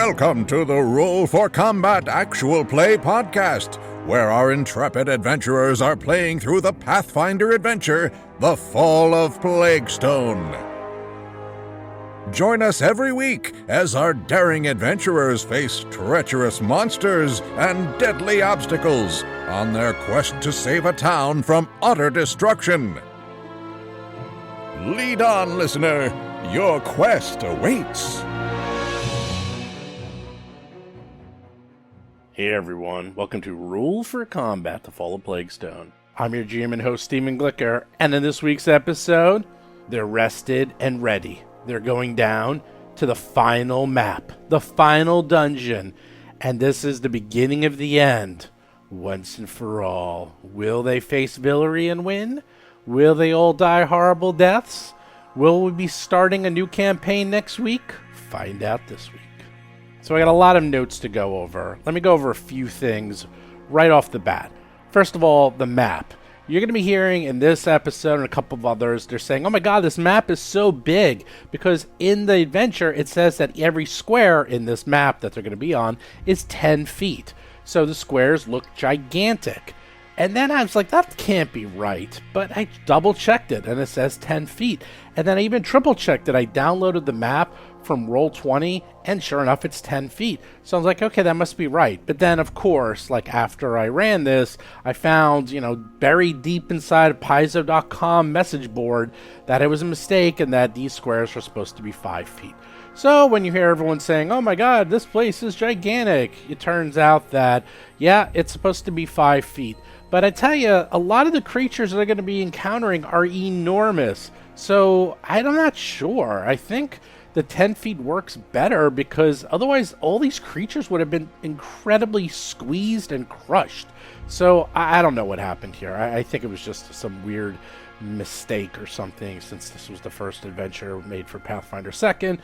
Welcome to the Roll for Combat Actual Play podcast, where our intrepid adventurers are playing through the Pathfinder adventure, The Fall of Plaguestone. Join us every week as our daring adventurers face treacherous monsters and deadly obstacles on their quest to save a town from utter destruction. Lead on, listener. Your quest awaits. Hey everyone, welcome to Rule for Combat, The Fall of Plaguestone. I'm your GM and host, Steven Glicker, and in this week's episode, they're rested and ready. They're going down to the final map, the final dungeon, and this is the beginning of the end, once and for all. Will they face Villery and win? Will they all die horrible deaths? Will we be starting a new campaign next week? Find out this week. So I got a lot of notes to go over. Let me go over a few things right off the bat. First of all, the map. You're going to be hearing in this episode and a couple of others, they're saying, oh my god, this map is so big. Because in the adventure, it says that every square in this map that they're going to be on is 10 feet. So the squares look gigantic. And then I was like, that can't be right. But I double checked it and it says 10 feet. And then I even triple checked it. I downloaded the map from Roll20 and sure enough it's 10 feet. So I was like, okay, that must be right. But then of course, like after I ran this, I found, buried deep inside of Paizo.com message board that it was a mistake and that these squares were supposed to be 5 feet. So when you hear everyone saying, oh my god, this place is gigantic, it turns out that, yeah, it's supposed to be 5 feet. But I tell you, a lot of the creatures that are going to be encountering are enormous. So I'm not sure. I think the 10 feet works better because otherwise all these creatures would have been incredibly squeezed and crushed. So I don't know what happened here. I think it was just some weird mistake or something since this was the first adventure made for Pathfinder 2nd.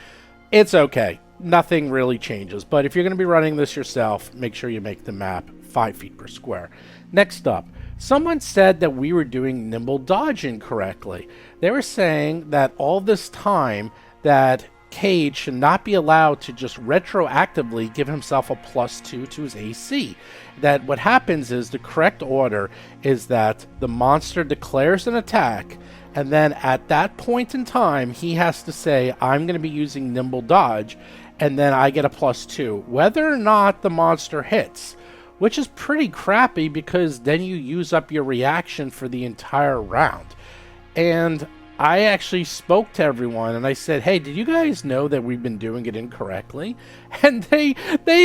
It's okay. Nothing really changes. But if you're going to be running this yourself, make sure you make the map 5 feet per square. Next up, someone said that we were doing nimble dodge incorrectly. They were saying that all this time that Cage should not be allowed to just retroactively give himself a +2 to his AC. That what happens is the correct order is that the monster declares an attack, and then at that point in time, he has to say, I'm going to be using nimble dodge, and then I get a +2, whether or not the monster hits. Which is pretty crappy because then you use up your reaction for the entire round. And I actually spoke to everyone and I said, hey, did you guys know that we've been doing it incorrectly? And they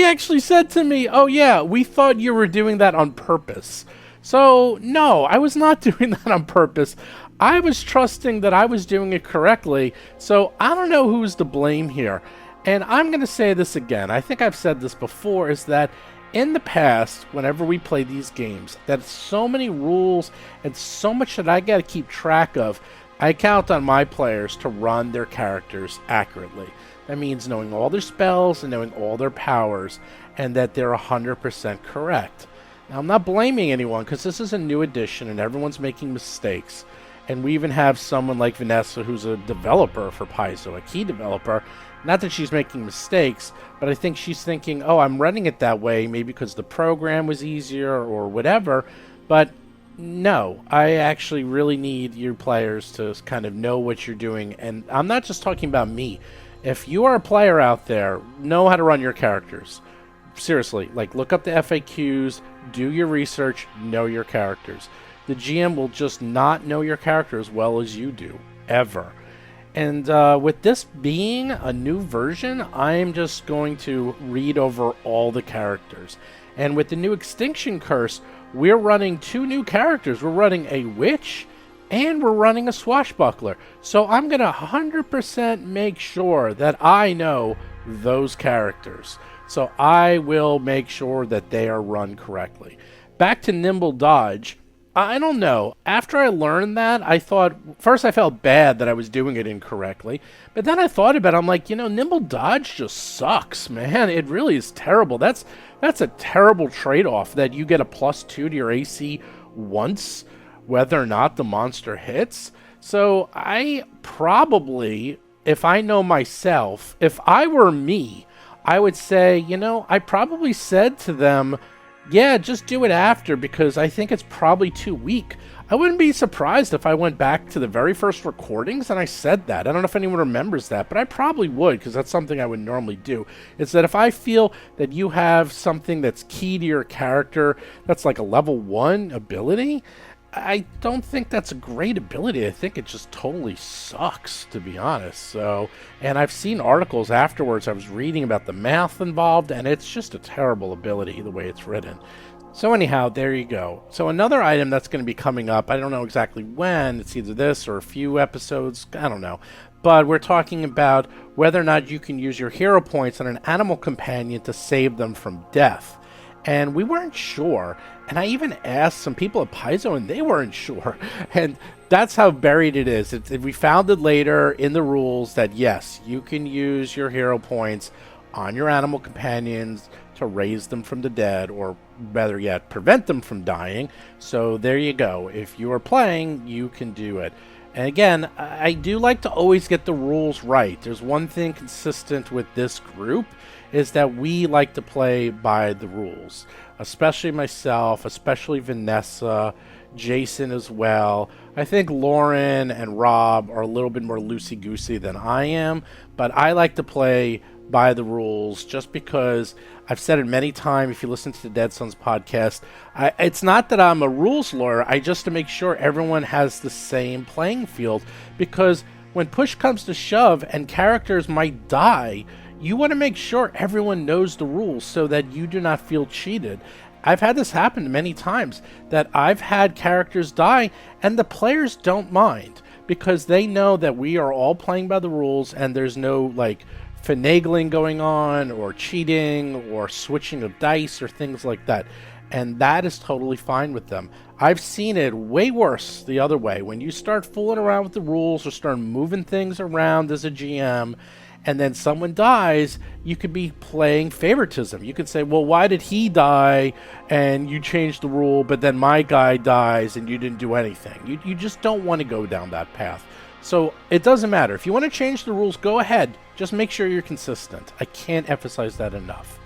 actually said to me, oh yeah, we thought you were doing that on purpose. So no, I was not doing that on purpose. I was trusting that I was doing it correctly. So I don't know who's to blame here. And I'm going to say this again. I think I've said this before, is that in the past, whenever we play these games, that's so many rules and so much that I got to keep track of, I count on my players to run their characters accurately. That means knowing all their spells and knowing all their powers, and that they're 100% correct. Now, I'm not blaming anyone because this is a new edition and everyone's making mistakes. And we even have someone like Vanessa who's a developer for Paizo, a key developer. Not that she's making mistakes, but I think she's thinking, oh, I'm running it that way, maybe because the program was easier or whatever. But no, I actually really need your players to kind of know what you're doing. And I'm not just talking about me. If you are a player out there, know how to run your characters. Seriously, look up the FAQs, do your research, know your characters. The GM will just not know your character as well as you do, ever. And with this being a new version, I'm just going to read over all the characters. And with the new Extinction Curse, we're running 2 new characters. We're running a witch and we're running a swashbuckler. So I'm going to 100% make sure that I know those characters. So I will make sure that they are run correctly. Back to nimble dodge. I don't know. After I learned that, I thought, first I felt bad that I was doing it incorrectly, but then I thought about it, I'm like, nimble dodge just sucks, man. It really is terrible. That's a terrible trade-off that you get a +2 to your AC once, whether or not the monster hits. So I probably, if I know myself, if I were me, I would say, I probably said to them, yeah, just do it after, because I think it's probably too weak. I wouldn't be surprised if I went back to the very first recordings and I said that. I don't know if anyone remembers that, but I probably would, because that's something I would normally do. Is that if I feel that you have something that's key to your character, that's like a level 1 ability, I don't think that's a great ability. I think it just totally sucks, to be honest. So, and I've seen articles afterwards. I was reading about the math involved, and it's just a terrible ability the way it's written. So anyhow, there you go. So another item that's going to be coming up, I don't know exactly when, it's either this or a few episodes, I don't know. But we're talking about whether or not you can use your hero points on an animal companion to save them from death. And we weren't sure. And I even asked some people at Paizo, and they weren't sure. And that's how buried it is. We found it later in the rules that, yes, you can use your hero points on your animal companions to raise them from the dead, or better yet, prevent them from dying. So there you go. If you are playing, you can do it. And again, I do like to always get the rules right. There's one thing consistent with this group, is that we like to play by the rules. Especially myself, especially Vanessa, Jason as well. I think Lauren and Rob are a little bit more loosey-goosey than I am, but I like to play by the rules just because I've said it many times. If you listen to the Dead Sons podcast, it's not that I'm a rules lawyer. I just to make sure everyone has the same playing field, because when push comes to shove and characters might die, you want to make sure everyone knows the rules so that you do not feel cheated. I've had this happen many times, that I've had characters die and the players don't mind, because they know that we are all playing by the rules and there's no finagling going on or cheating or switching of dice or things like that. And that is totally fine with them. I've seen it way worse the other way. When you start fooling around with the rules or start moving things around as a GM, and then someone dies, you could be playing favoritism. You could say, well, why did he die and you changed the rule, but then my guy dies and you didn't do anything. You just don't want to go down that path. So it doesn't matter. If you want to change the rules, go ahead. Just make sure you're consistent. I can't emphasize that enough.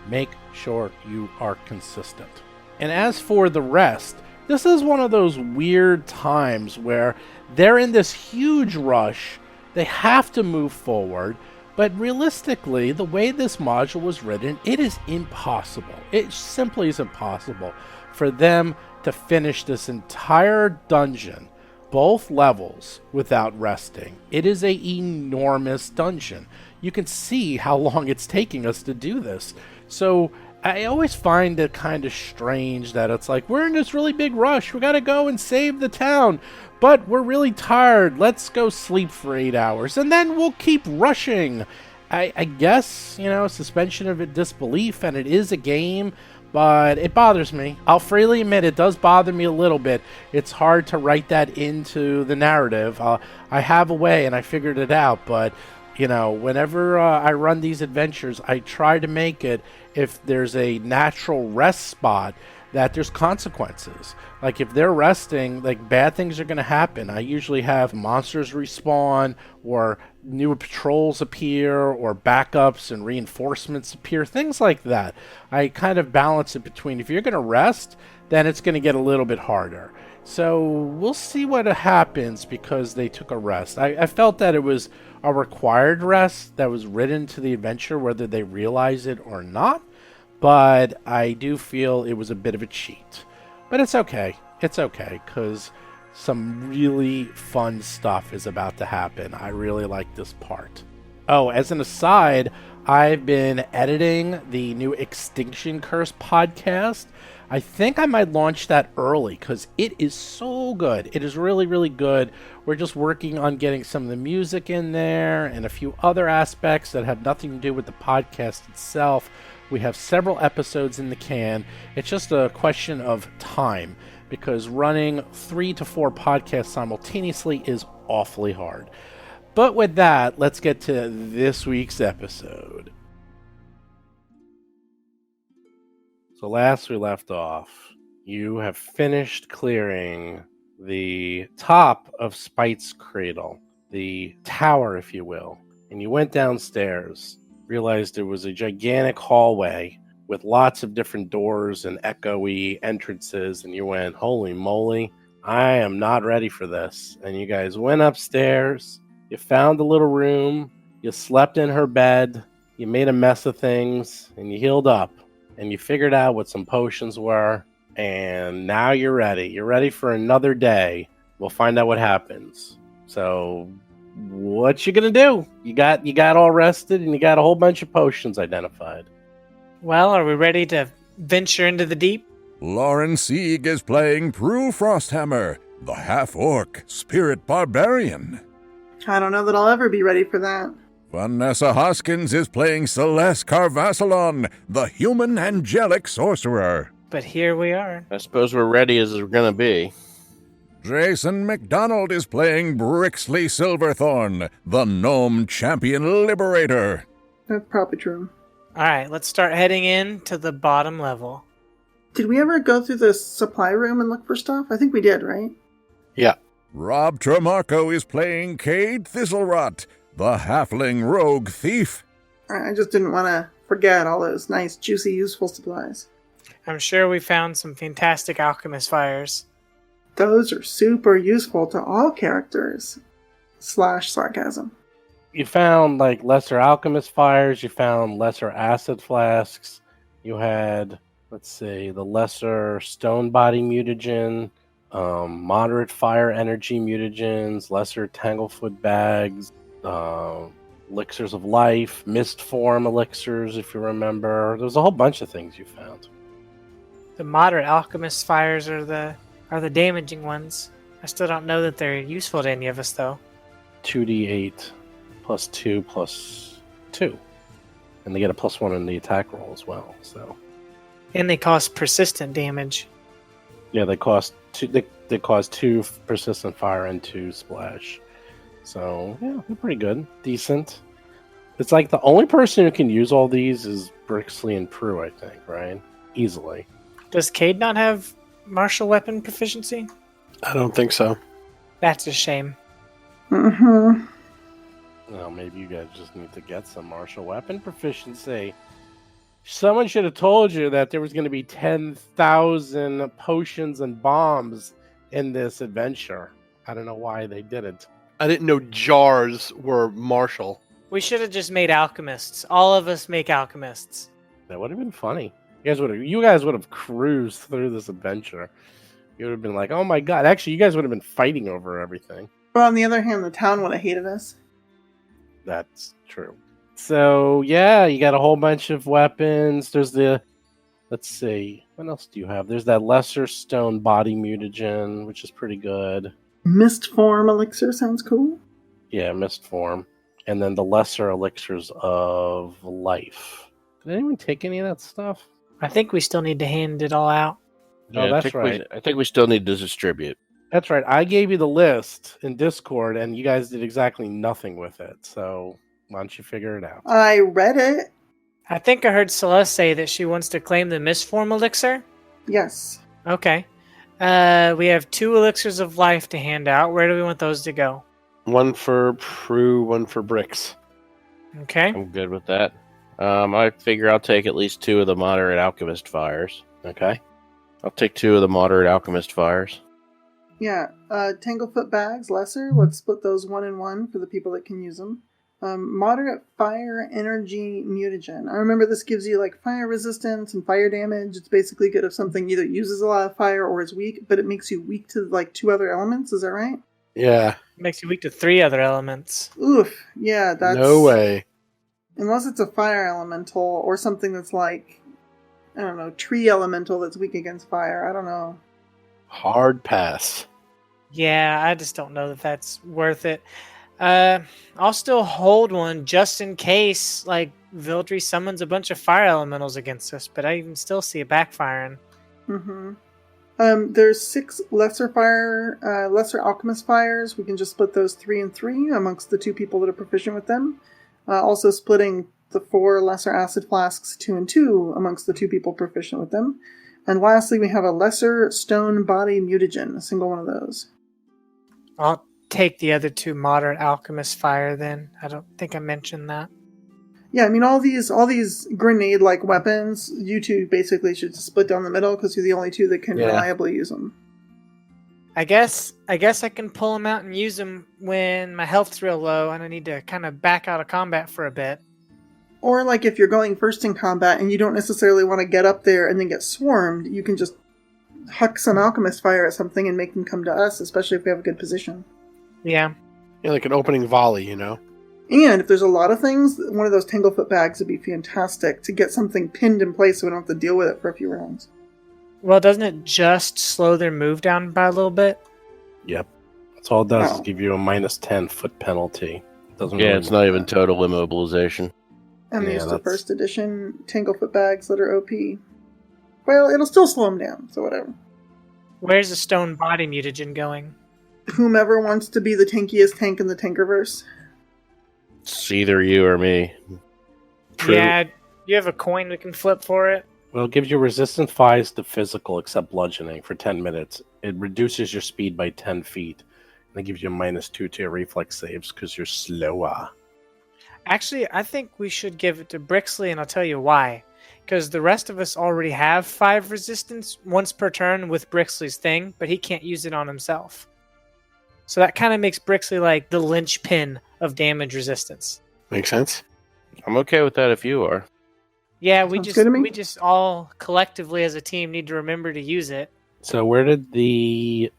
Make sure you are consistent. And as for the rest, this is one of those weird times where they're in this huge rush. They have to move forward. But realistically, the way this module was written, it is impossible. It simply is impossible for them to finish this entire dungeon, both levels, without resting. It is an enormous dungeon. You can see how long it's taking us to do this. So I always find it kind of strange that it's like, we're in this really big rush. We got to go and save the town. But we're really tired. Let's go sleep for 8 hours, and then we'll keep rushing. I guess, suspension of disbelief, and it is a game, but it bothers me. I'll freely admit it does bother me a little bit. It's hard to write that into the narrative. I have a way, and I figured it out, but whenever I run these adventures, I try to make it, if there's a natural rest spot, that there's consequences. Like if they're resting, bad things are going to happen. I usually have monsters respawn, or new patrols appear, or backups and reinforcements appear, things like that. I kind of balance it between, if you're going to rest, then it's going to get a little bit harder. So we'll see what happens, because they took a rest. I felt that it was a required rest that was written to the adventure, whether they realize it or not. But I do feel it was a bit of a cheat. But it's okay. It's okay, because some really fun stuff is about to happen. I really like this part. Oh, as an aside, I've been editing the new Extinction Curse podcast. I think I might launch that early, because it is so good. It is really, really good. We're just working on getting some of the music in there and a few other aspects that have nothing to do with the podcast itself. We have several episodes in the can. It's just a question of time, because running 3 to 4 podcasts simultaneously is awfully hard. But with that, let's get to this week's episode. So last we left off, you have finished clearing the top of Spite's Cradle, the tower, if you will, and you went downstairs. realized it was a gigantic hallway with lots of different doors and echoey entrances, and you went, holy moly, I am not ready for this. And you guys went upstairs, you found a little room, you slept in her bed, you made a mess of things, and you healed up, and you figured out what some potions were, and now you're ready. You're ready for another day. We'll find out what happens. So, what you gonna do? You got all rested, and you got a whole bunch of potions identified. Well, are we ready to venture into the deep? Lauren Sieg is playing Prue Frosthammer, the half-orc spirit barbarian. I don't know that I'll ever be ready for that. Vanessa Hoskins is playing Celeste Carvassalon, the human angelic sorcerer. But here we are. I suppose we're ready as we're gonna be. Jason McDonald is playing Brixley Silverthorn, the gnome champion liberator. That's probably true. All right, let's start heading in to the bottom level. Did we ever go through the supply room and look for stuff? I think we did, right? Yeah. Rob Tremarco is playing Cade Thistlerot, the halfling rogue thief. I just didn't want to forget all those nice, juicy, useful supplies. I'm sure we found some fantastic alchemist fires. Those are super useful to all characters. / sarcasm. You found like lesser alchemist fires, you found lesser acid flasks, you had, let's see, the lesser stone body mutagen, moderate fire energy mutagens, lesser tanglefoot bags, elixirs of life, mist form elixirs, if you remember. There's a whole bunch of things you found. The moderate alchemist fires are the damaging ones. I still don't know that they're useful to any of us, though. 2d8 plus 2 plus 2. And they get a +1 in the attack roll as well. So, And they cause persistent damage. yeah, they cost 2. They cause 2 persistent fire and 2 splash. So yeah, they're pretty good, decent. It's like the only person who can use all these is Brixley and Prue, I think, right? Easily. Does Cade not have martial weapon proficiency? I don't think so. That's a shame. Mm-hmm. Well, maybe you guys just need to get some martial weapon proficiency. Someone should have told you that there was going to be 10,000 potions and bombs in this adventure. I don't know why they didn't. I didn't know jars were martial. We should have just made alchemists. All of us make alchemists. That would have been funny. You guys would have cruised through this adventure. You would have been like, oh my god. Actually, you guys would have been fighting over everything. But on the other hand, the town would have hated us. That's true. So, yeah, you got a whole bunch of weapons. There's let's see, what else do you have? There's that lesser stone body mutagen, which is pretty good. Mist form elixir sounds cool. Yeah, mist form. And then the lesser elixirs of life. Did anyone take any of that stuff? I think we still need to hand it all out. Oh, that's right. I think we still need to distribute. That's right. I gave you the list in Discord, and you guys did exactly nothing with it. So why don't you figure it out? I read it. I think I heard Celeste say that she wants to claim the Mistform elixir. Yes. Okay. We have 2 elixirs of life to hand out. Where do we want those to go? One for Prue, one for Brix. Okay. I'm good with that. I figure I'll take at least 2 of the moderate alchemist fires. Okay. I'll take 2 of the moderate alchemist fires. Yeah. Tanglefoot bags, lesser. Let's split those 1 and 1 for the people that can use them. Moderate fire energy mutagen. I remember this gives you like fire resistance and fire damage. It's basically good if something either uses a lot of fire or is weak, but it makes you weak to like 2 other elements. Is that right? Yeah. Makes you weak to 3 other elements. Oof. Yeah, that's... No way. Unless it's a fire elemental or something that's like, I don't know, tree elemental that's weak against fire. I don't know. Hard pass. Yeah, I just don't know that that's worth it. I'll still hold one just in case, like, Vildry summons a bunch of fire elementals against us, but I even still see it backfiring. Mm-hmm. There's 6 lesser alchemist fires. We can just split those 3 and 3 amongst the 2 people that are proficient with them. Also splitting the 4 lesser acid flasks 2 and 2 amongst the 2 people proficient with them. And lastly, we have a lesser stone body mutagen, a single one of those. I'll take the other 2 moderate alchemist fire then. I don't think I mentioned that. Yeah, I mean, all these grenade-like weapons, you two basically should split down the middle because you're the only two that can reliably use them. I guess I can pull them out and use them when my health's real low and I need to kind of back out of combat for a bit. Or like if you're going first in combat and you don't necessarily want to get up there and then get swarmed, you can just huck some alchemist fire at something and make them come to us, especially if we have a good position. Yeah. Yeah, like an opening volley, you know? And if there's a lot of things, one of those Tanglefoot bags would be fantastic to get something pinned in place so we don't have to deal with it for a few rounds. Well, doesn't it just slow their move down by a little bit? Yep. That's all it does No. is give you a minus 10 foot penalty. Doesn't Yeah, really it's not even total immobilization. I'm Yeah, used to that's- first edition Tanglefoot bags that are OP. Well, it'll still slow them down, so whatever. Where's the stone body mutagen going? Whomever wants to be the tankiest tank in the Tankerverse. It's either you or me. True. Yeah, you have a coin we can flip for it. Well, it gives you resistant 5s to physical except bludgeoning for 10 minutes. It reduces your speed by 10 feet. And it gives you a minus 2 to your reflex saves because you're slower. Actually, I think we should give it to Brixley, and I'll tell you why. Because the rest of us already have 5 resistance once per turn with Brixley's thing, but he can't use it on himself. So that kind of makes Brixley like the linchpin of damage resistance. Makes sense? I'm okay with that if you are. Yeah, Sounds good to me. we just all collectively as a team need to remember to use it. So where did the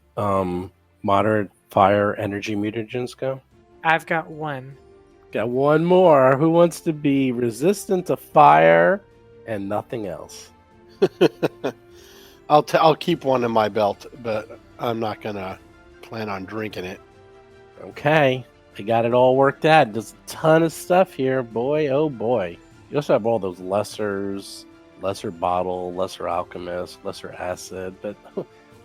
moderate fire energy mutagens go? I've got one. Got one more. Who wants to be resistant to fire and nothing else? I'll keep one in my belt, but I'm not gonna plan on drinking it. Okay. I got it all worked out. There's a ton of stuff here. Boy, oh boy. You also have all those lessers, lesser bottle, lesser alchemist, lesser acid, but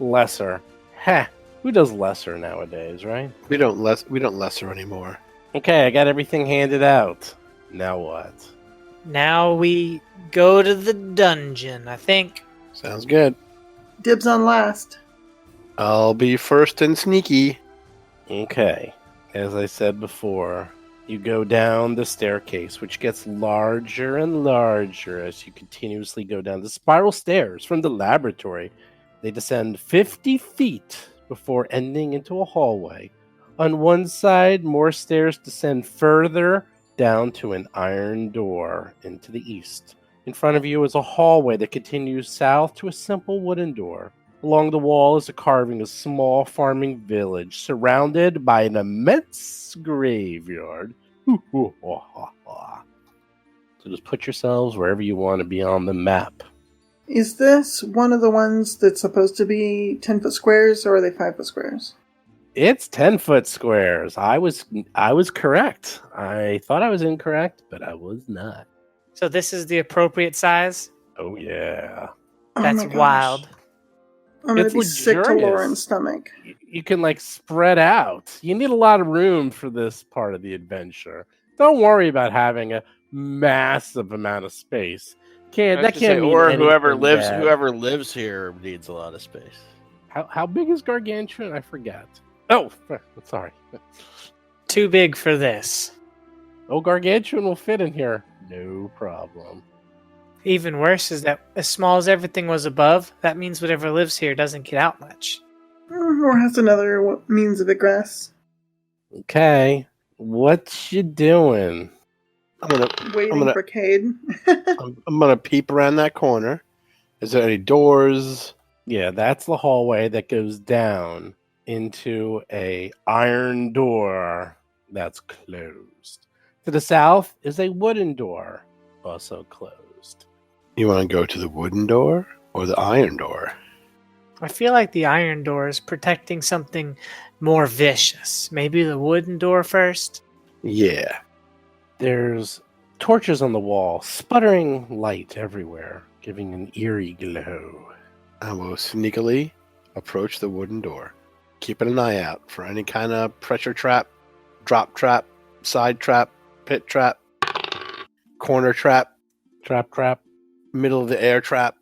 lesser. Heh. Who does lesser nowadays, right? We don't lesser anymore. Okay, I got everything handed out. Now what? Now we go to the dungeon, I think. Sounds good. Dibs on last. I'll be first and sneaky. Okay. As I said before, you go down the staircase, which gets larger and larger as you continuously go down the spiral stairs from the laboratory. They descend 50 feet before ending into a hallway. On one side, more stairs descend further down to an iron door into the east. In front of you is a hallway that continues south to a simple wooden door. Along the wall is a carving of a small farming village surrounded by an immense graveyard. So just put yourselves wherever you want to be on the map. Is this one of the ones that's supposed to be 10-foot squares, or are they 5-foot squares? It's 10-foot squares. I was correct. I thought I was incorrect, but I was not. So this is the appropriate size? Oh yeah. Oh That's my gosh. wild. I'm gonna It's be sick to luxurious. Lauren's stomach. You can like spread out. You need a lot of room for this part of the adventure. Don't worry about having a massive amount of space. That can't mean or whoever anything lives bad. whoever lives here needs a lot of space. How big is Gargantuan? I forget. Oh, sorry. Too big for this. Oh, Gargantuan will fit in here. No problem. Even worse is that as small as everything was above, that means whatever lives here doesn't get out much. Or has another means of egress. Okay. What you doing? Waiting gonna- for Cade. I'm gonna peep around that corner. Is there any doors? Yeah, that's the hallway that goes down into a iron door that's closed. To the south is a wooden door, also closed. You want to go to the wooden door or the iron door? I feel like the iron door is protecting something more vicious. Maybe the wooden door first? Yeah. There's torches on the wall, sputtering light everywhere, giving an eerie glow. I will sneakily approach the wooden door, keeping an eye out for any kind of pressure trap, drop trap, side trap, pit trap, corner trap, Trap. middle of the air trap.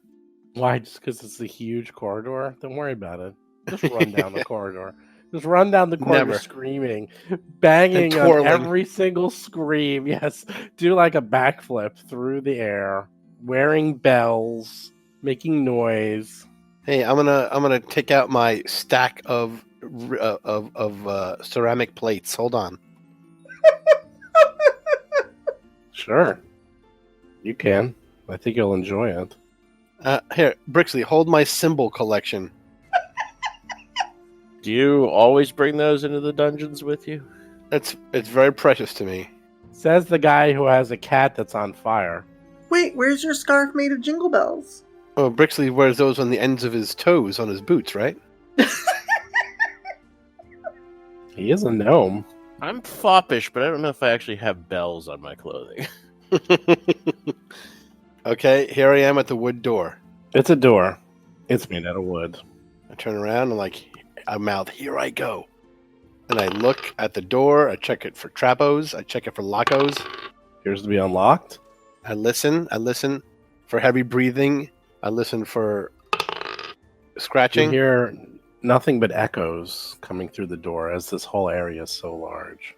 Why? Just because it's a huge corridor? Don't worry about it. Just run down the corridor. Just run down the corridor Never. screaming, banging And on twirling. every single scream. Yes, do like a backflip through the air, wearing bells, making noise. Hey, I'm gonna take out my stack of ceramic plates. Hold on. Sure, you can. I think you'll enjoy it. Here, Brixley, hold my symbol collection. Do you always bring those into the dungeons with you? It's very precious to me. Says the guy who has a cat that's on fire. Wait, where's your scarf made of jingle bells? Oh, Brixley wears those on the ends of his toes on his boots, right? He is a gnome. I'm foppish, but I don't know if I actually have bells on my clothing. Okay, here I am at the wood door. It's a door. It's made out of wood. I turn around and I mouth, "Here I go." And I look at the door. I check it for trapos. I check it for lockos. Appears to be unlocked. I listen for heavy breathing. I listen for You scratching. hear nothing but echoes coming through the door as this whole area is so large.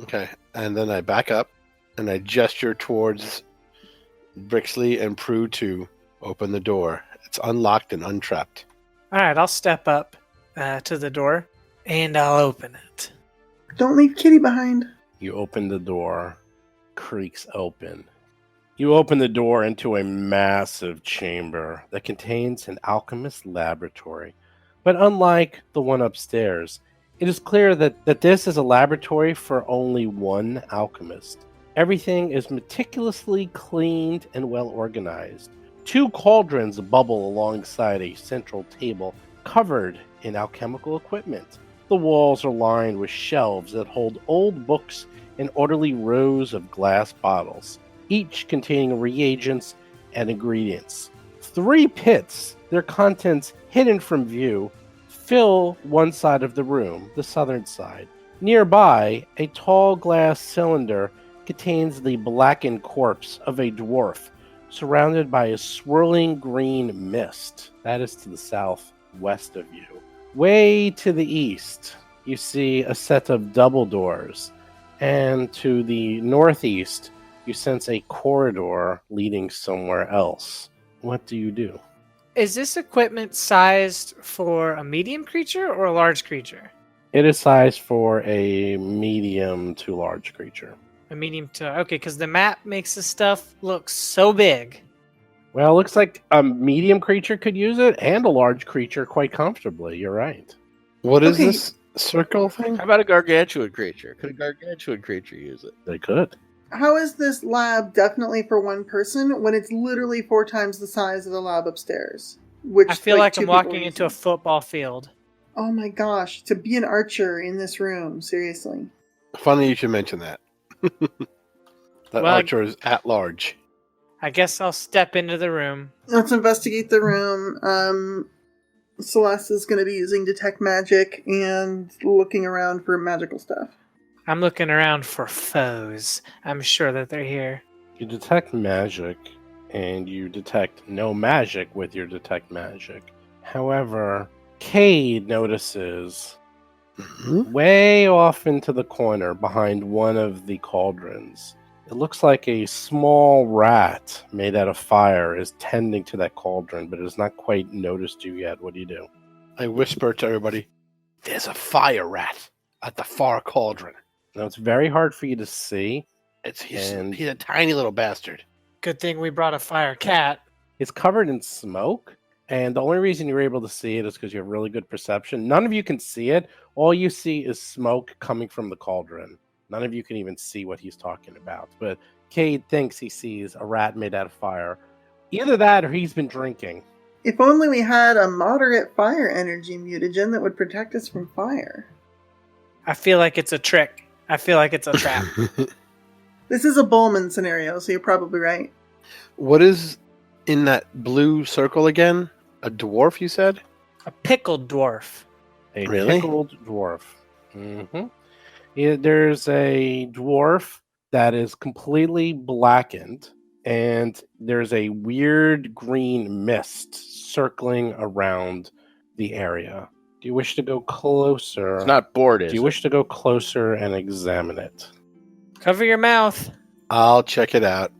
Okay, and then I back up and I gesture towards Brixley and Prue to open the door. It's unlocked and untrapped. All right, I'll step up to the door and I'll open it. Don't leave Kitty behind. You open the door, creaks open. You open the door into a massive chamber that contains an alchemist laboratory. But unlike the one upstairs, it is clear that this is a laboratory for only one alchemist. Everything is meticulously cleaned and well organized. 2 cauldrons bubble alongside a central table covered in alchemical equipment. The walls are lined with shelves that hold old books and orderly rows of glass bottles, each containing reagents and ingredients. 3 pits, their contents hidden from view, fill one side of the room, the southern side. Nearby, a tall glass cylinder contains the blackened corpse of a dwarf, surrounded by a swirling green mist. That is to the southwest of you. Way to the east, you see a set of double doors, and to the northeast, you sense a corridor leading somewhere else. What do you do? Is this equipment sized for a medium creature or a large creature? It is sized for a medium to large creature. A medium to... Okay, because the map makes this stuff look so big. Well, it looks like a medium creature could use it, and a large creature quite comfortably. You're right. What is Okay. this circle thing? How about a gargantuan creature? Could a gargantuan creature use it? They could. How is this lab definitely for one person when it's literally 4 times the size of the lab upstairs? Which I feel like 2 I'm people walking are into a using. football field. Oh my gosh, to be an archer in this room, seriously. Funny you should mention that. That Well, archer is at large. I guess I'll step into the room. Let's investigate the room. Celeste is going to be using detect magic and looking around for magical stuff. I'm looking around for foes. I'm sure that they're here. You detect magic, and you detect no magic with your detect magic. However, Cade notices way off into the corner behind one of the cauldrons. It looks like a small rat made out of fire is tending to that cauldron, but it has not quite noticed you yet. What do you do? I whisper to everybody, "There's a fire rat at the far cauldron." Now, it's very hard for you to see. He's And- a tiny little bastard. Good thing we brought a Firecat. It's covered in smoke, and the only reason you're able to see it is because you have really good perception. None of you can see it. All you see is smoke coming from the cauldron. None of you can even see what he's talking about. But Cade thinks he sees a rat made out of fire. Either that or he's been drinking. If only we had a moderate fire energy mutagen that would protect us from fire. I feel like it's a trick. I feel like it's a trap. This is a Bowman scenario, so you're probably right. What is in that blue circle again? A dwarf, you said? A pickled dwarf. A Really? pickled dwarf. There's a dwarf that is completely blackened, and there's a weird green mist circling around the area. Do you wish to go closer? It's not bored, is Do you it? wish to go closer and examine it? Cover your mouth. I'll check it out.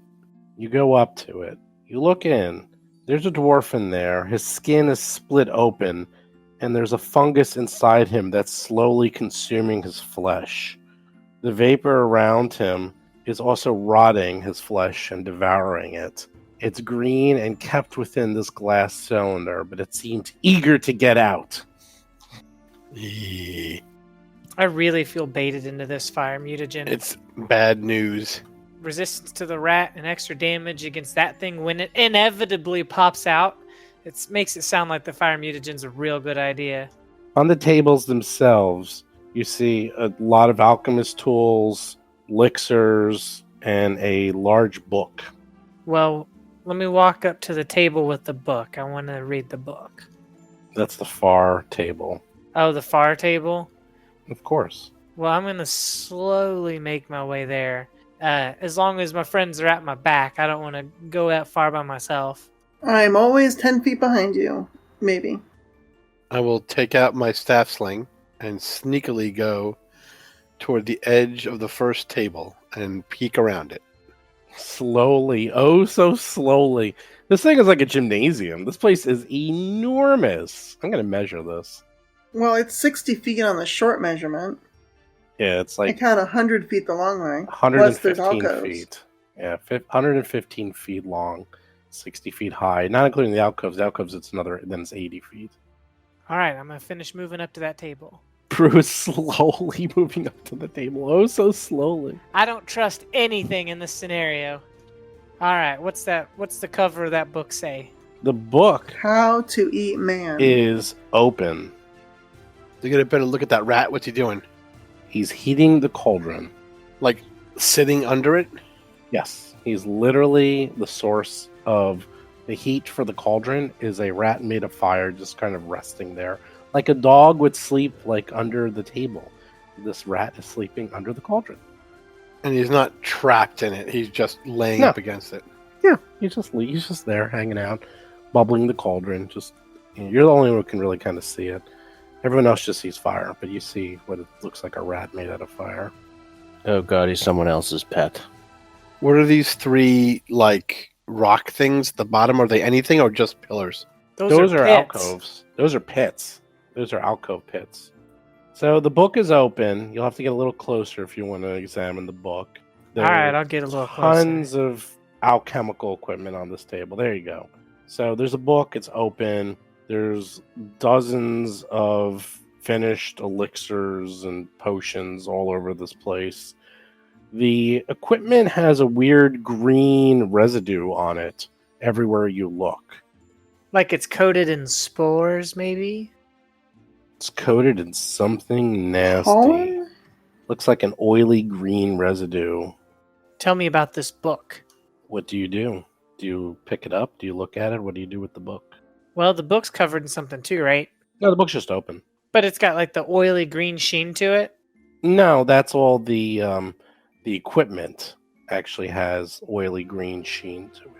You go up to it. You look in. There's a dwarf in there. His skin is split open, and there's a fungus inside him that's slowly consuming his flesh. The vapor around him is also rotting his flesh and devouring it. It's green and kept within this glass cylinder, but it seems eager to get out. Eee. I really feel baited into this fire mutagen. It's bad news. Resistance to the rat and extra damage against that thing when it inevitably pops out. It makes it sound like the fire mutagen's a real good idea. On the tables themselves, you see a lot of alchemist tools, elixirs, and a large book. Well, let me walk up to the table with the book. I want to read the book. That's the far table. Oh, the far table? Of course. Well, I'm going to slowly make my way there. As long as my friends are at my back, I don't want to go that far by myself. I'm always 10 feet behind you. Maybe. I will take out my staff sling and sneakily go toward the edge of the first table and peek around it. Slowly, oh so slowly. This thing is like a gymnasium. This place is enormous. I'm going to measure this. Well, it's 60 feet on the short measurement. Yeah, it's I like count 100 feet the long way. Plus there's 115 alcoves. feet. Yeah, 115 feet long, 60 feet high, not including the alcoves. The alcoves, it's 80 feet. All right, I'm going to finish moving up to that table. Prue is slowly moving up to the table. Oh, so slowly. I don't trust anything in this scenario. All right, what's the cover of that book say? The book How to Eat Man. is open. You get a better look at that rat. What's he doing? He's heating the cauldron. Like sitting under it? Yes, he's literally the source of the heat for the cauldron is a rat made of fire just kind of resting there. Like a dog would sleep like under the table. This rat is sleeping under the cauldron. And he's not trapped in it. He's just laying No. up against it. Yeah, he's just there hanging out, bubbling the cauldron. You're the only one who can really kind of see it. Everyone else just sees fire, but you see what it looks like a rat made out of fire. Oh god, he's someone else's pet. What are these three, like, rock things at the bottom? Are they anything or just pillars? Those are pits. alcoves. Those are pits. Those are alcove pits. So the book is open. You'll have to get a little closer if you want to examine the book. All right, I'll get a little closer. Tons of alchemical equipment on this table. There you go. So there's a book. It's open. There's dozens of finished elixirs and potions all over this place. The equipment has a weird green residue on it everywhere you look. Like it's coated in spores, maybe? It's coated in something nasty. Pollen? Looks like an oily green residue. Tell me about this book. What do? Do you pick it up? Do you look at it? What do you do with the book? Well, the book's covered in something too, right? No, the book's just open. But it's got like the oily green sheen to it. No, that's all the equipment actually has oily green sheen to it.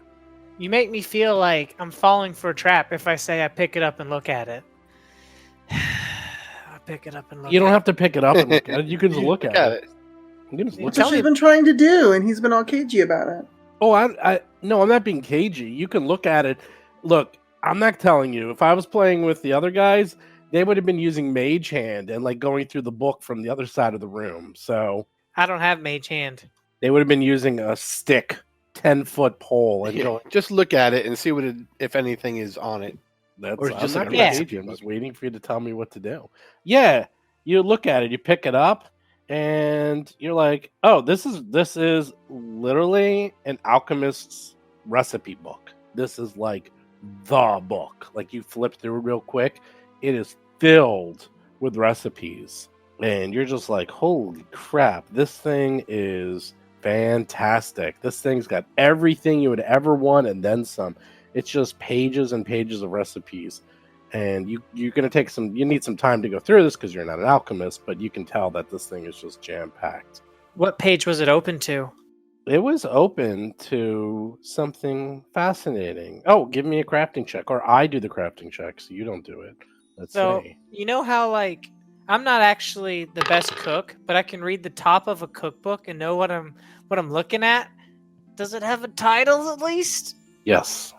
You make me feel like I'm falling for a trap if I say I pick it up and look at it. I pick it up and look You don't at have to pick it up and look at it. You can just look at Got it. it. You can just look That's what Tell at she's it. been trying to do, and he's been all cagey about it. Oh, no, I'm not being cagey. You can look at it. Look, I'm not telling you. If I was playing with the other guys, they would have been using Mage Hand and like going through the book from the other side of the room. So I don't have mage hand. they would have been using a stick, 10-foot pole, and Yeah, going. just look at it and see what if anything is on it. That's or it's I'm just not like a gonna recipe cage you. I'm just waiting for you to tell me what to do. Yeah, you look at it, you pick it up, and you're like, "Oh, this is literally an alchemist's recipe book. This is like the book. Like you flip through real quick, it is filled with recipes, and you're just like, holy crap, this thing is fantastic. This thing's got everything you would ever want and then some. It's just pages and pages of recipes, and you're gonna take you need some time to go through this because you're not an alchemist, but you can tell that this thing is just jam packed. What page was it open to? It was open to something fascinating. Oh, give me a crafting check, or I do the crafting check, so you don't do it. Let's So, see. you know how, like, I'm not actually the best cook, but I can read the top of a cookbook and know what I'm looking at? Does it have a title at least? Yes.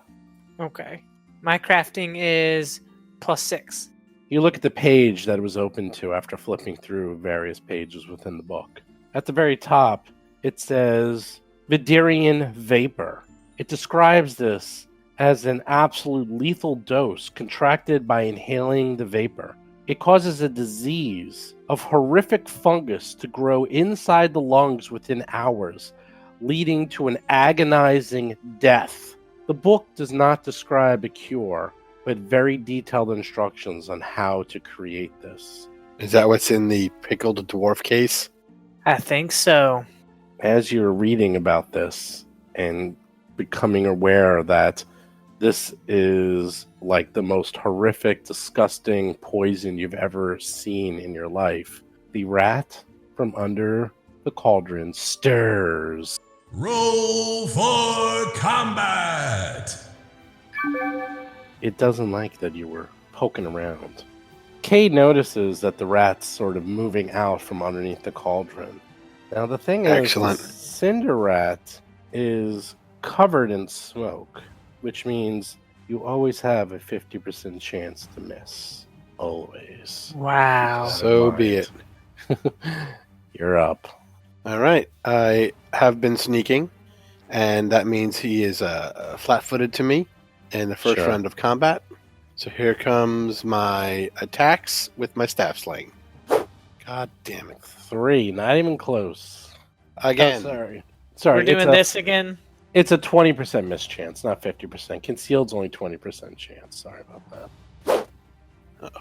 Okay. My crafting is +6. You look at the page that it was open to after flipping through various pages within the book. At the very top, it says Vidirian vapor. It describes this as an absolute lethal dose contracted by inhaling the vapor. It causes a disease of horrific fungus to grow inside the lungs within hours, leading to an agonizing death. The book does not describe a cure, but very detailed instructions on how to create this. Is that what's in the pickled dwarf case? I think so. As you're reading about this and becoming aware that this is like the most horrific, disgusting poison you've ever seen in your life, the rat from under the cauldron stirs. Roll for combat! It doesn't like that you were poking around. Kay notices that the rat's sort of moving out from underneath the cauldron. Now the thing is, Excellent. the cinder rat is covered in smoke, which means you always have a 50% chance to miss. Always. Wow. So be it. You're up. All right. I have been sneaking, and that means he is flat-footed to me in the first Sure. round of combat. So here comes my attacks with my staff sling. God damn it. 3, not even close. Again. Sorry, We're doing this again? It's a 20% miss chance, not 50%. Concealed's only 20% chance. Sorry about that.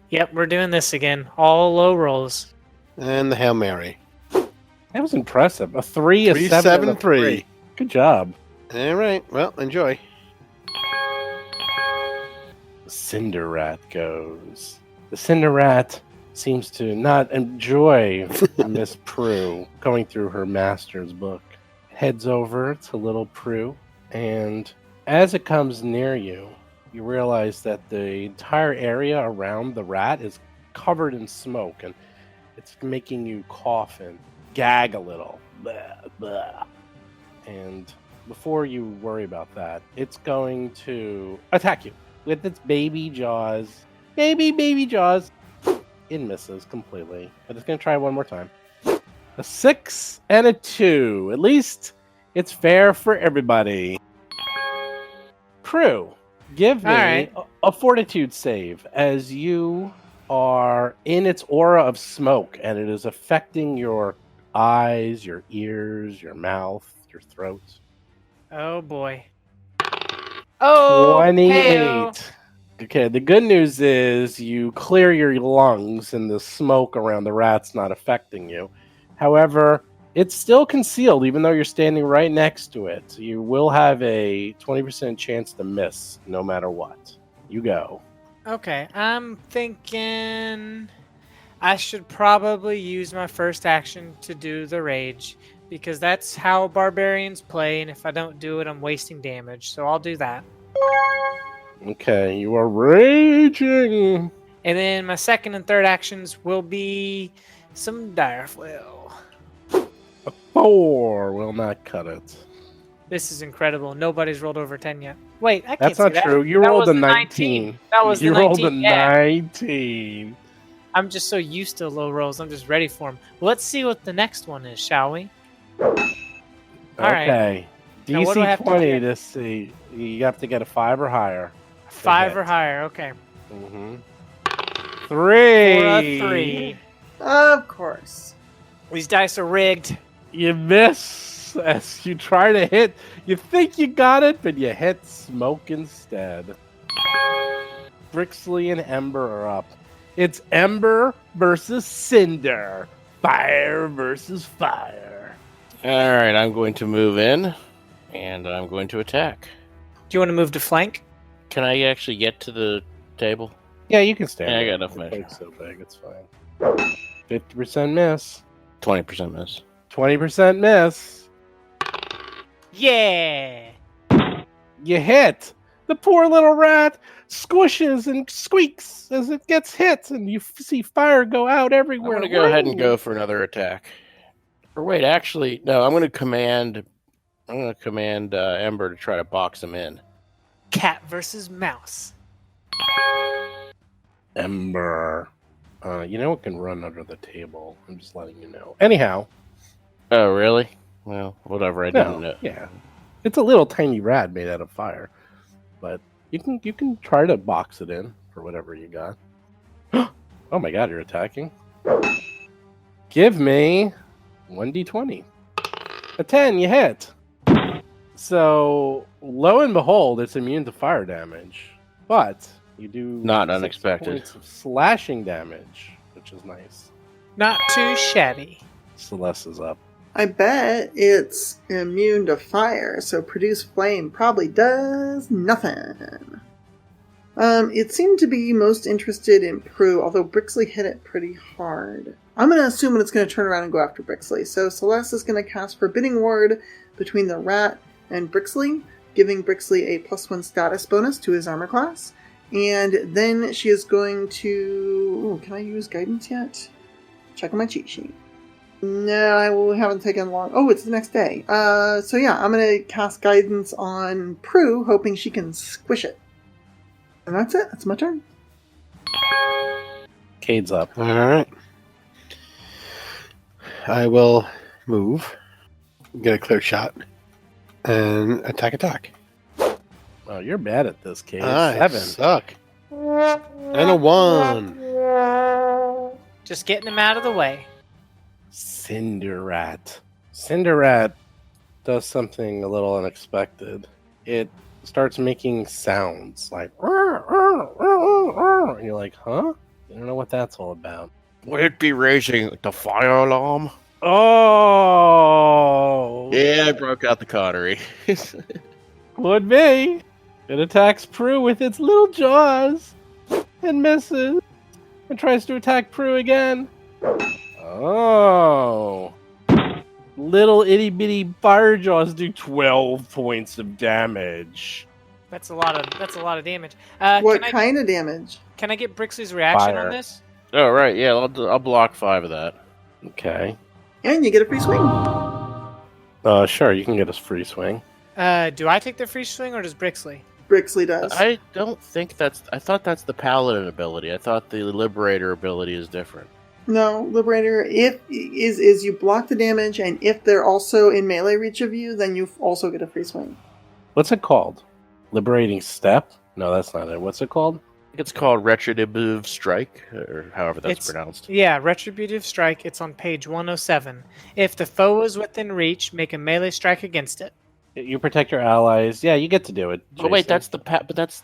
Yep, we're doing this again. All low rolls. And the Hail Mary. That was impressive. A 3, a 7, and a 3. 3. Good job. All right. Well, enjoy. The Cinder Rat goes. The Cinder Rat seems to not enjoy Miss Prue going through her master's book. Heads over to little Prue, and as it comes near you, you realize that the entire area around the rat is covered in smoke, and it's making you cough and gag a little. Blah, blah. And before you worry about that, it's going to attack you with its baby jaws. Baby jaws. It misses completely, but it's going to try one more time. A 6 and a 2. At least it's fair for everybody. Prue, give me right. a fortitude save as you are in its aura of smoke and it is affecting your eyes, your ears, your mouth, your throat. Oh boy. Oh, 28. heyo. Okay, the good news is you clear your lungs and the smoke around the rat's not affecting you. However, it's still concealed even though you're standing right next to it. You will have a 20% chance to miss no matter what. You go. Okay, I'm thinking I should probably use my first action to do the rage because that's how barbarians play, and if I don't do it, I'm wasting damage. So I'll do that. Okay, you are raging. And then my second and third actions will be some dire flail. A 4 will not cut it. This is incredible. Nobody's rolled over 10 yet. Wait, I can't That's say not that. true. You That rolled was a the 19. That was You the rolled 19. a Yeah. 19. I'm just so used to low rolls. I'm just ready for them. Let's see what the next one is, shall we? All right. Okay. Now what do I have DC to 20 get? to see. You have to get a 5 or higher. 5 or hit. higher. Okay. Mm-hmm. 3. For a 3. Of course. These dice are rigged. You miss as you try to hit. You think you got it, but you hit smoke instead. Brixley and Ember are up. It's Ember versus Cinder. Fire versus fire. All right, I'm going to move in, and I'm going to attack. Do you want to move to flank? Can I actually get to the table? Yeah, you can stand. Yeah, I there. got enough The measure. plate's so big, it's fine. 50% miss. 20% miss. 20% miss. Yeah. You hit. The The poor little rat squishes and squeaks as it gets hit, and you see fire go out I'm everywhere. going to go ahead and go for another attack. Or wait, actually, no. I'm going to command Ember to try to box him in. Cat versus mouse. Ember. You know it can run under the table. I'm just letting you know. Anyhow. Oh, really? Well, whatever. I didn't know. Yeah. It's a little tiny rat made out of fire. But you can try to box it in for whatever you got. Oh my god, you're attacking? Give me 1d20. A 10, you hit. So, lo and behold, it's immune to fire damage. But you do Not 6 unexpected. points of slashing damage, which is nice. Not too shabby. Celeste is up. I bet it's immune to fire, so produce flame probably does nothing. It seemed to be most interested in Prue, although Brixley hit it pretty hard. I'm going to assume it's going to turn around and go after Brixley. So Celeste is going to cast Forbidding Ward between the rat and Brixley, giving Brixley a +1 status bonus to his armor class. And then she is going to... Ooh, can I use guidance yet? Checking my cheat sheet. No, I haven't taken long. Oh, it's the next day. So yeah, I'm going to cast guidance on Prue, hoping she can squish it. And that's it. That's my turn. Cade's up. All right. I will move, get a clear shot, and attack. Oh, you're bad at this, Cade. I 7. suck. And a 1. Just getting him out of the way. Cinderrat. Cinderrat does something a little unexpected. It starts making sounds like and you're like, huh? I don't know what that's all about. Would it be raising the fire alarm? Oh, Yeah, I broke out the cautery. would be. It attacks Prue with its little jaws and misses and tries to attack Prue again. Oh. Little itty bitty fire jaws do 12 points of damage. That's a lot of damage. What kind of damage? Can I get Brixley's reaction Fire. on this? Oh, right. Yeah, I'll block 5 of that. Okay. And you get a free swing. Sure, you can get a free swing. Do I take the free swing or does Brixley? Brixley does. I don't think that's... I thought that's the Paladin ability. I thought the Liberator ability is different. No, Liberator, if you block the damage, and if they're also in melee reach of you, then you also get a free swing. What's it called? Liberating Step? No, that's not it. What's it called? I think it's called Retributive Strike, or however that's pronounced. Yeah, Retributive Strike. It's on page 107. If the foe is within reach, make a melee strike against it. You protect your allies. Yeah, you get to do it. Oh wait, Jason. that's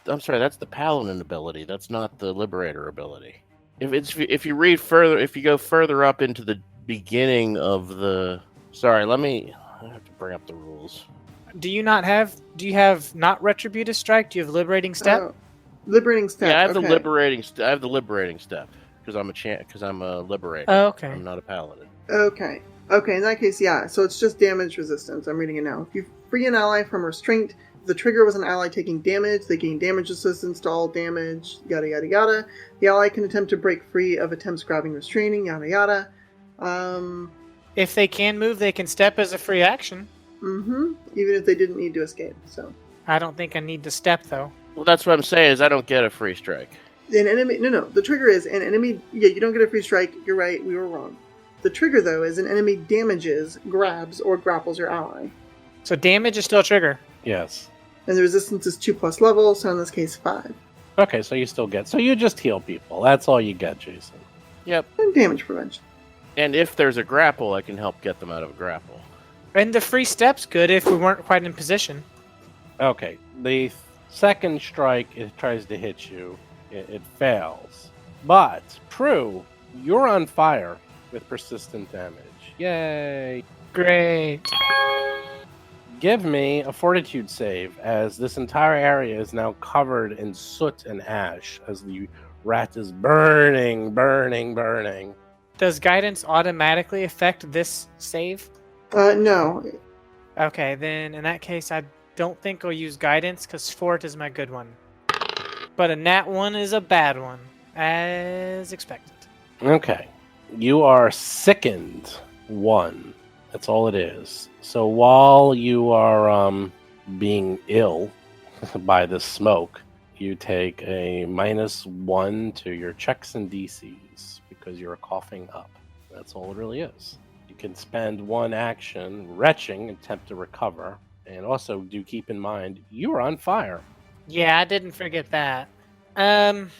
the Paladin ability. That's not the Liberator ability. If you read further, if you go further up into the beginning of the... Sorry, I have to bring up the rules. Do you have not Retributive Strike? Do you have Liberating Step? Liberating Step. Yeah, I have okay. the liberating step because I'm a liberator. Oh, okay. I'm not a paladin. Okay. Okay, in that case, yeah. So it's just damage resistance. I'm reading it now. If you free an ally from restraint, if the trigger was an ally taking damage, they gain damage resistance to all damage, yada yada yada. The ally can attempt to break free of attempts grabbing, restraining, yada yada. If they can move, they can step as a free action. Even if they didn't need to escape, so. I don't think I need to step, though. Well, that's what I'm saying is I don't get a free strike. An enemy... No. The trigger is an enemy... Yeah, you don't get a free strike. You're right. We were wrong. The trigger, though, is an enemy damages, grabs, or grapples your ally. So damage is still a trigger. Yes. And the resistance is 2+ level, so in this case, 5. Okay, so you still get... So you just heal people. That's all you get, Jason. Yep. And damage prevention. And if there's a grapple, I can help get them out of a grapple. And the free step's good if we weren't quite in position. Okay, the second strike, it tries to hit you. It fails. But, Prue, you're on fire with persistent damage. Yay! Great. Give me a fortitude save, as this entire area is now covered in soot and ash, as the rat is burning. Does guidance automatically affect this save? No. Okay, then in that case, I don't think I'll use guidance because fort is my good one. But a nat 1 is a bad one, as expected. Okay. You are sickened 1. That's all it is. So while you are being ill by the smoke, you take a -1 to your checks and DCs because you're coughing up. That's all it really is. You can spend 1 action retching and attempt to recover. And also do keep in mind, you are on fire. Yeah, I didn't forget that. Can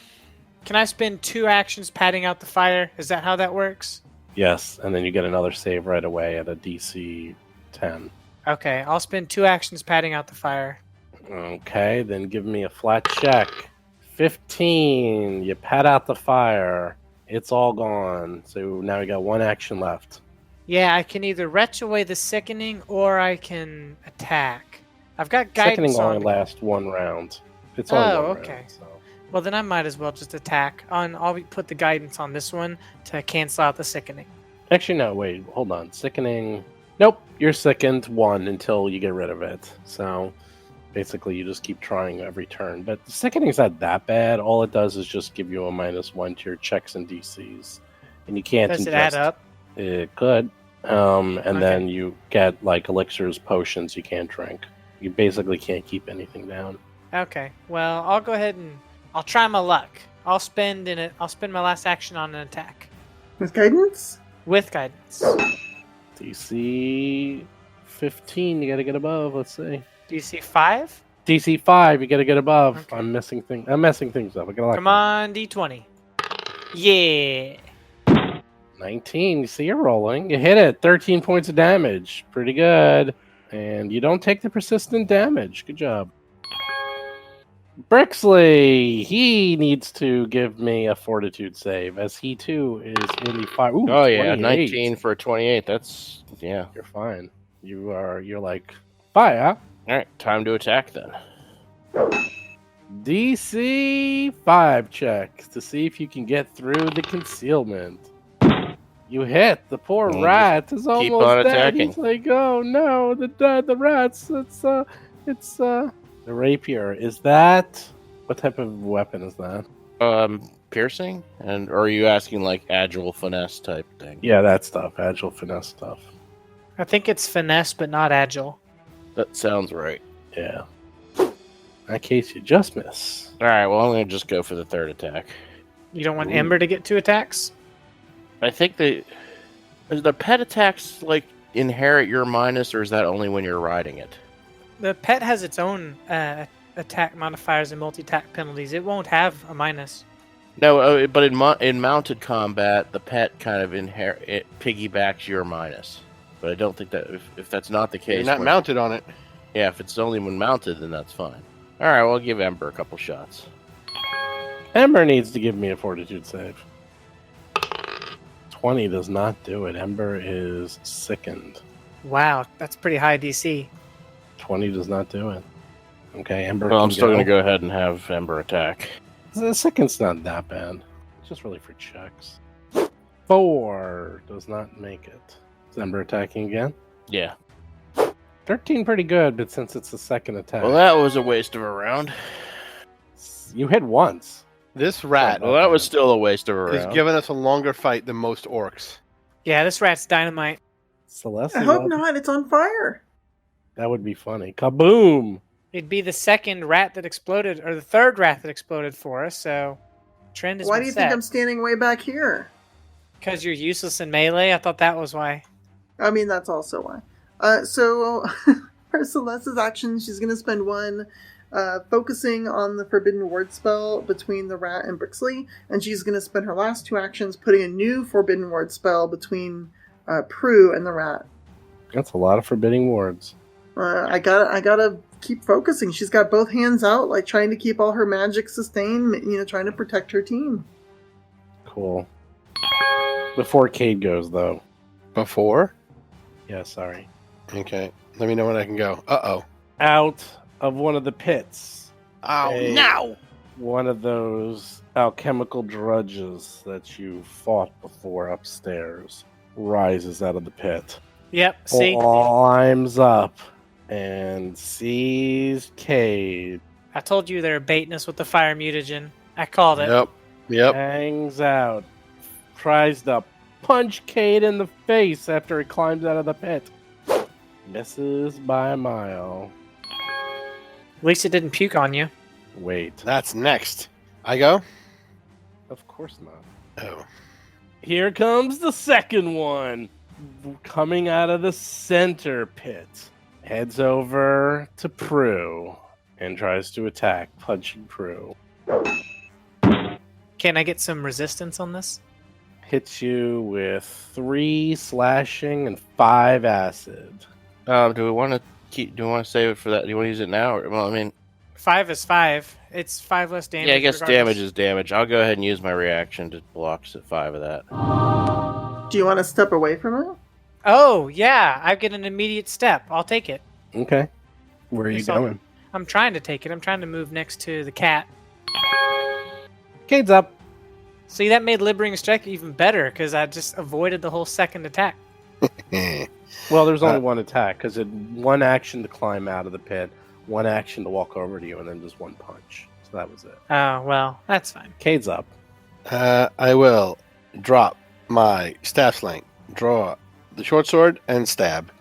I spend 2 actions patting out the fire? Is that how that works? Yes, and then you get another save right away at a DC 10. Okay, I'll spend 2 actions patting out the fire. Okay, then give me a flat check. 15. You pat out the fire. It's all gone. So now we got 1 action left. Yeah, I can either retch away the sickening or I can attack. I've got guidance Sickening on. only lasts 1 round. It's only Oh, 1 okay. round. So. Well, then I might as well just attack. I'll put the guidance on this one to cancel out the sickening. Actually, no, wait. Hold on. Sickening. Nope. You're sickened 1 until you get rid of it. So basically, you just keep trying every turn. But the sickening's not that bad. All it does is just give you a -1 to your checks and DCs. And you can't Does ingest. it add up? It could. And Okay. then you get like elixirs, potions you can't drink. You basically can't keep anything down. Okay. Well, I'll go ahead and I'll try my luck. I'll spend my last action on an attack With guidance? with guidance. DC 15, you gotta get above. Let's see. DC 5? DC 5, you gotta get above. Okay. I'm messing things up. I gotta Come on, D20. Yeah. 19. You see, you're rolling. You hit it. 13 points of damage. Pretty good. And you don't take the persistent damage. Good job. Brixley, he needs to give me a fortitude save, as he too is in the fire. Ooh, Oh yeah, 28. 19 for a 28. That's yeah. You're fine. You're like fire. All right, time to attack then. DC 5 check to see if you can get through the concealment. You hit. The poor Well, rat is keep almost on dead. attacking. He's like, oh no, the rats. It's the rapier. Is that what type of weapon is that? Piercing, or are you asking like agile finesse type thing? Yeah, that stuff. Agile finesse stuff. I think it's finesse, but not agile. That sounds right. Yeah. In that case, you just miss. All right, well I'm gonna just go for the 3rd attack. You don't want Ooh. Ember to get 2 attacks? I think the pet attacks like inherit your minus, or is that only when you're riding it? The pet has its own attack modifiers and multi-attack penalties. It won't have a minus. No, but in mounted combat, the pet kind of piggybacks your minus. But I don't think that if that's not the case, You're not mounted on it. Yeah, if it's only when mounted, then that's fine. All right, well, I'll give Ember a couple shots. Ember needs to give me a fortitude save. 20 does not do it. Ember is sickened. Wow, that's pretty high DC. 20 does not do it. Okay, Ember. Well, I'm can still going to go ahead and have Ember attack. The sickened's not that bad. It's just really for checks. 4 does not make it. Is Ember attacking again? Yeah. 13 pretty good, but since it's the second attack. Well, that was a waste of a round. You hit once. This rat Well, that was still a waste of a is round. giving us a longer fight than most orcs. Yeah, this rat's dynamite. Celeste? I hope not. It's on fire. That would be funny. Kaboom! It'd be the second rat that exploded, or the third rat that exploded for us, so trend is Why do you think I'm standing way back here? Because you're useless in melee? I thought that was why. I mean, that's also why. So for Celeste's action, she's going to spend 1 focusing on the Forbidden Word spell between the rat and Brixley, and she's going to spend her last 2 actions putting a new Forbidden Word spell between Prue and the rat. That's a lot of forbidding words. I gotta keep focusing. She's got both hands out, like trying to keep all her magic sustained, trying to protect her team. Cool. Before Cade goes, though. Before? Yeah, sorry. Okay. Let me know when I can go. Uh-oh. Out of one of the pits. Oh, Hey. no! One of those alchemical drudges that you fought before upstairs rises out of the pit. Yep, see? Climbs up and sees Cade. I told you they were baiting us with the fire mutagen. I called it. Yep. Hangs out. Tries to punch Cade in the face after he climbs out of the pit. Misses by a mile. At least it didn't puke on you. Wait. That's next. I go? Of course not. Oh. Here comes the second one. Coming out of the center pit. Heads over to Prue and tries to attack, punching Prue. Can I get some resistance on this? Hits you with 3 slashing and 5 acid. Do we want to save it for that? Do you want to use it now? Well, I mean, 5 is 5. It's 5 less damage. yeah, I guess regardless. damage is damage. I'll go ahead and use my reaction to block 5 of that. Do you want to step away from it? Oh, yeah. I get an immediate step. I'll take it. Okay. Where are you Yes, I'll- going? I'm trying to take it. I'm trying to move next to the cat. Cade's up. See, that made Liberating Strike even better because I just avoided the whole second attack. Well, there's only one attack because it 1 action to climb out of the pit, 1 action to walk over to you, and then just 1 punch. So that was it. Oh, well, that's fine. Cade's up. I will drop my staff sling, draw the short sword, and stab.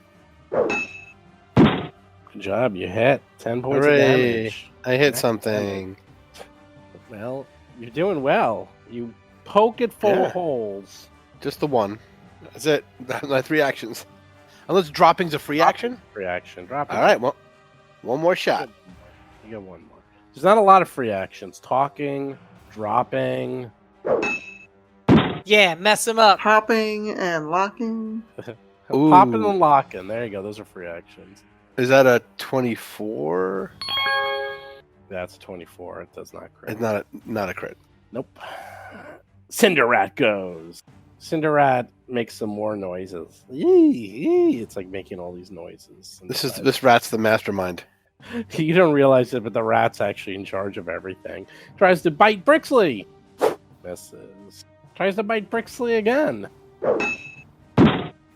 Good job. You hit 10 points Hooray. of damage. I hit something. Well, you're doing well. You poke it full Yeah. of holes. Just the one. That's it. My 3 actions. Unless dropping's a free action? Free action. Drop it. All right, well, one more shot. You get 1 more. There's not a lot of free actions. Talking, dropping. Yeah, mess him up. Hopping and locking. Ooh. Popping and locking. There you go. Those are free actions. Is that a 24? That's 24. It does not crit. It's not a crit. Nope. Cinderrat goes. Cinderrat makes some more noises. Yee, yee. It's like making all these noises. This rat's the mastermind. You don't realize it, but the rat's actually in charge of everything. Tries to bite Brixley. Misses. Tries to bite Brixley again.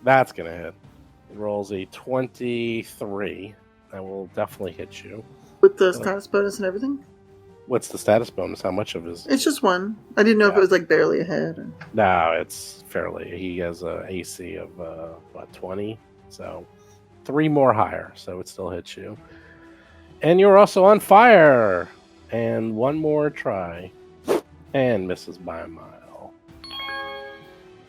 That's gonna hit. It rolls a 23. That will definitely hit you. With the status bonus and everything? What's the status bonus? How much of his? It's just 1. I didn't know if it was like barely ahead. Or... No, it's fairly. He has a AC of 20, so 3 more higher, so it still hits you. And you're also on fire. And 1 more try, and misses by a mile.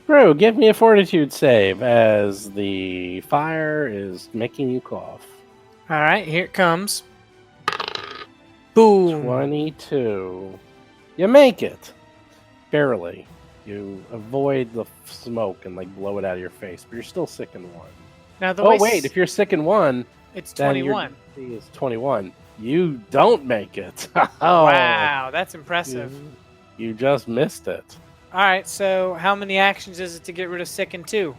Brew, give me a fortitude save as the fire is making you cough. All right, here it comes. Boom. 22. You make it. Barely. You avoid the smoke and like blow it out of your face, but you're still sick in 1. Now the Oh way wait, if you're sick in 1, it's then your 21. DC is 21. You don't make it. Oh, Wow, that's impressive. You just missed it. All right, so how many actions is it to get rid of Sicken 2?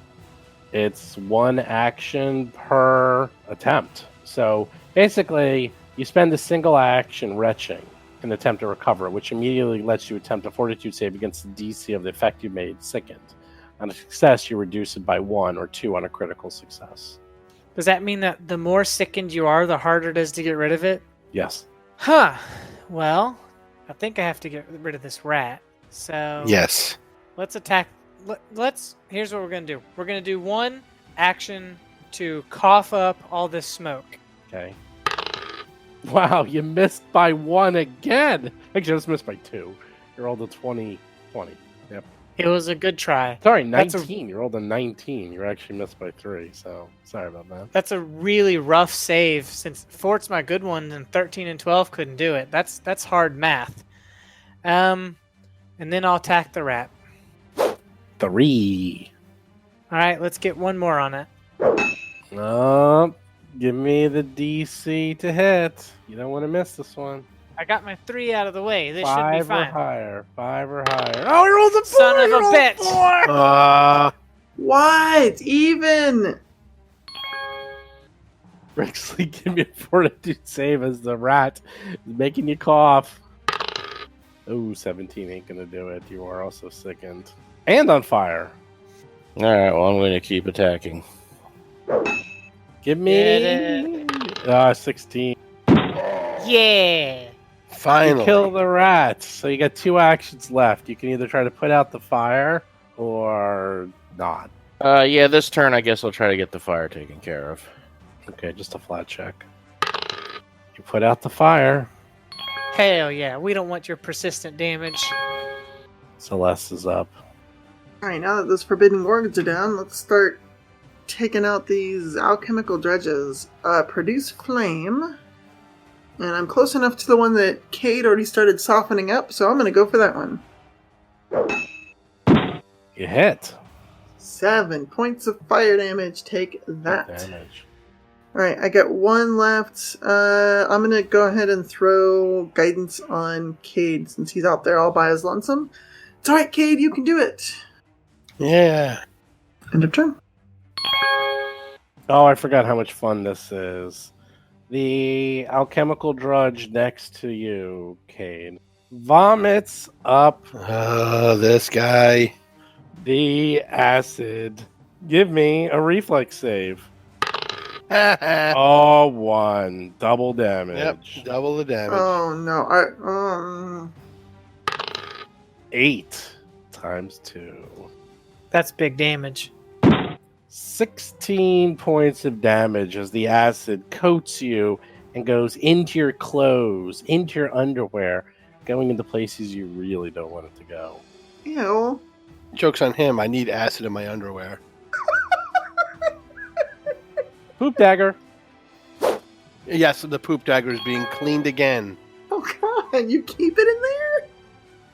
It's 1 action per attempt. So basically, you spend a single action retching an attempt to recover it, which immediately lets you attempt a fortitude save against the DC of the effect you made sickened. On a success, you reduce it by 1 or 2 on a critical success. Does that mean that the more sickened you are, the harder it is to get rid of it? Yes. Huh. Well, I think I have to get rid of this rat. So Yes. let's attack. Here's what we're gonna do. We're gonna do 1 action to cough up all this smoke. Okay. Wow, you missed by 1 again. Actually, I just missed by 2. You rolled a 20. Yep. It was a good try. Sorry, That's 19. You rolled a 19. You actually missed by 3, so sorry about that. That's a really rough save since Fort's my good one and 13 and 12 couldn't do it. That's hard math. And then I'll attack the rat. 3. All right, let's get 1 more on it. Give me the DC to hit. You don't want to miss this one. I got my 3 out of the way. This 5 should be or fine. higher. 5 or higher. Oh, he rolled a 4! Son of He a rolled bitch. 4! What? Even? Brixley, give me a fortitude save as the rat is making you cough. Oh, 17 ain't gonna do it. You are also sickened. And on fire. All right, well, I'm going to keep attacking. Give Get me 16. Yeah. Finally. You kill the rat. So you got 2 actions left. You can either try to put out the fire or not. Yeah, this turn I guess I'll try to get the fire taken care of. Okay, just a flat check. You put out the fire. Hell yeah. We don't want your persistent damage. Celeste is up. Alright, now that those forbidden organs are down, let's start taking out these alchemical dredges. Produce flame. And I'm close enough to the one that Cade already started softening up, so I'm going to go for that one. You hit. 7 points of fire damage. Take that. Damage. Alright, I got 1 left. I'm going to go ahead and throw guidance on Cade since he's out there all by his lonesome. It's alright, Cade, you can do it. Yeah. End of turn. Oh, I forgot how much fun this is. The alchemical drudge next to you, Cade, vomits up This guy. the acid. Give me a reflex save. Oh, 1. Double damage. Yep, double the damage. Oh no, 8 times 2. That's big damage. 16 points of damage as the acid coats you and goes into your clothes, into your underwear, going into places you really don't want it to go. ew. Joke's on him. I need acid in my underwear. Poop dagger. Yes, the poop dagger is being cleaned again. Oh god, you keep it in there?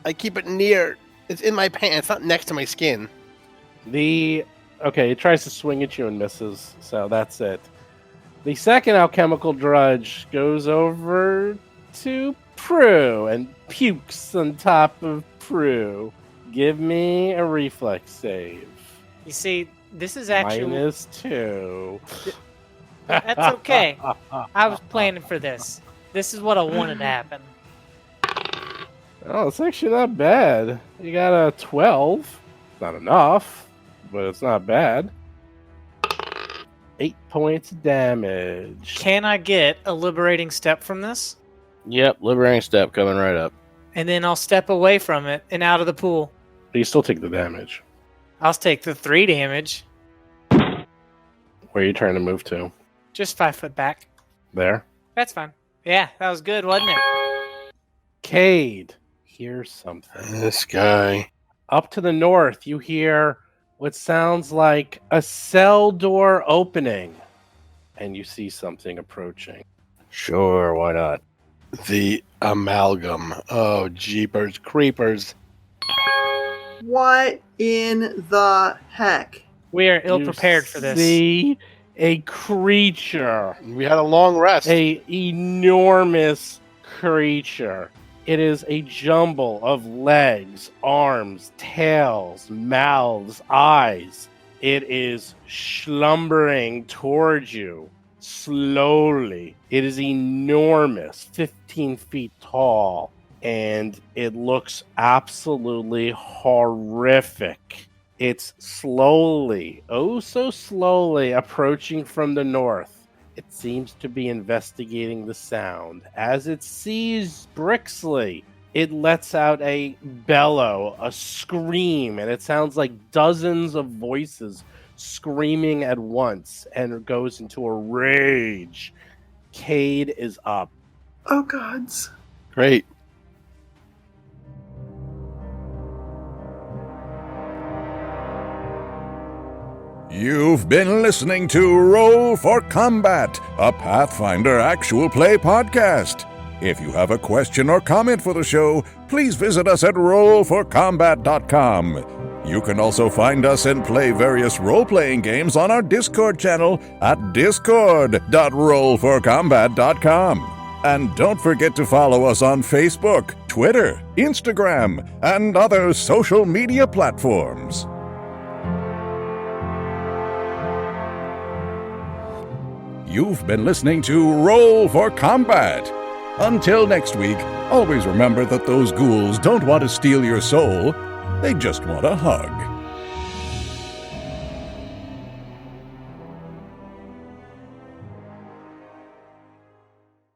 I keep it near. It's in my pants. It's not next to my skin. Okay, it tries to swing at you and misses, so that's it. The second alchemical drudge goes over to Prue and pukes on top of Prue. Give me a reflex save. You see, this is actually... -2. That's okay. I was planning for this. This is what I wanted to happen. Oh, it's actually not bad. You got a 12. Not enough, but it's not bad. 8 points of damage. Can I get a liberating step from this? Yep, liberating step coming right up. And then I'll step away from it and out of the pool. But you still take the damage. I'll take the 3 damage. Where are you trying to move to? Just 5 foot back. There? That's fine. Yeah, that was good, wasn't it? Cade, hear something. This guy. Up to the north, you hear what sounds like a cell door opening. And you see something approaching. Sure, why not? The amalgam. Oh, jeepers creepers. What in the heck? We are ill prepared for this. See a creature. We had a long rest. A enormous creature. It is a jumble of legs, arms, tails, mouths, eyes. It is slumbering towards you slowly. It is enormous, 15 feet tall, and it looks absolutely horrific. It's slowly, oh so slowly, approaching from the north. It seems to be investigating the sound. As it sees Brixley, it lets out a bellow, a scream, and it sounds like dozens of voices screaming at once, and it goes into a rage. Cade is up. Oh gods. Great. You've been listening to Roll for Combat, a Pathfinder actual play podcast. If you have a question or comment for the show, please visit us at rollforcombat.com. You can also find us and play various role-playing games on our Discord channel at discord.rollforcombat.com. And don't forget to follow us on Facebook, Twitter, Instagram, and other social media platforms. You've been listening to Roll for Combat. Until next week, always remember that those ghouls don't want to steal your soul. They just want a hug.